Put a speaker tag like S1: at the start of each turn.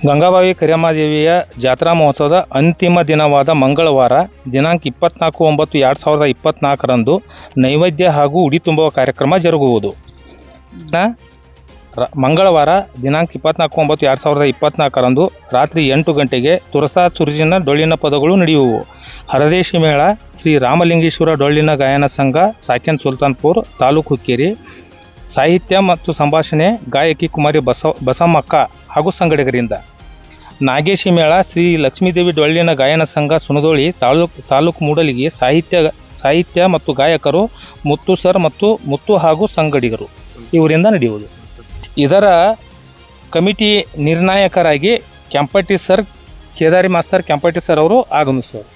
S1: ಗಂಗಾಬಾವಿ ಕರಿಯಮ್ಮದೇವಿಯ ಜಾತ್ರಾ ಮಹೋತ್ಸವದ ಅಂತಿಮ ದಿನವಾದ ಮಂಗಳವಾರ ದಿನಾಂಕ 24/9/2024ರಂದು ನೈವೇದ್ಯ ಹಾಗೂ ಉಡಿ ತುಂಬುವ ಕಾರ್ಯಕ್ರಮ ಜರುಗುವುದು. ಮಂಗಳವಾರ ದಿನಾಂಕ 24/9/2024ರಂದು ರಾತ್ರಿ 8 ಗಂಟೆಗೆ ತುರಸಾ ಚುರುಜಿನ ಡೊಳ್ಳಿನ ಪದಗಳು ನಡೆಯುವು. ಹರದೇಶಿ ಮೇಳ ಶ್ರೀ ರಾಮಲಿಂಗೇಶ್ವರ ಡೊಳ್ಳಿನ ಗಾಯನ ಸಂಘ ಸಾಕೆನ್ ಸುಲ್ತಾನ್ಪುರ್ ತಾಲೂಕು ಹುಕ್ಕೇರಿ. ಸಾಹಿತ್ಯ ಮತ್ತು ಸಂಭಾಷಣೆ ಗಾಯಕಿ ಕುಮಾರಿ ಬಸಮ್ಮಕ್ಕ ಹಾಗೂ ಸಂಗಡಿಗರಿಂದ. ನಾಗೇಶಿ ಮೇಳ ಶ್ರೀ ಲಕ್ಷ್ಮೀದೇವಿ ಡೊಳ್ಳಿನ ಗಾಯನ ಸಂಘ ಸುಣದೋಳಿ ತಾಲೂಕು ಮೂಡಲಿಗೆ. ಸಾಹಿತ್ಯ ಮತ್ತು ಗಾಯಕರು ಮುತ್ತು ಸರ್ ಮತ್ತು ಮುತ್ತು ಹಾಗೂ ಸಂಗಡಿಗರು ಇವರಿಂದ ನಡೆಯುವುದು. ಇದರ ಕಮಿಟಿ ನಿರ್ಣಾಯಕರಾಗಿ Kempatti sir, Kedari master Kempatti sir ಅವರು ಆಗಮಿಸುವರು.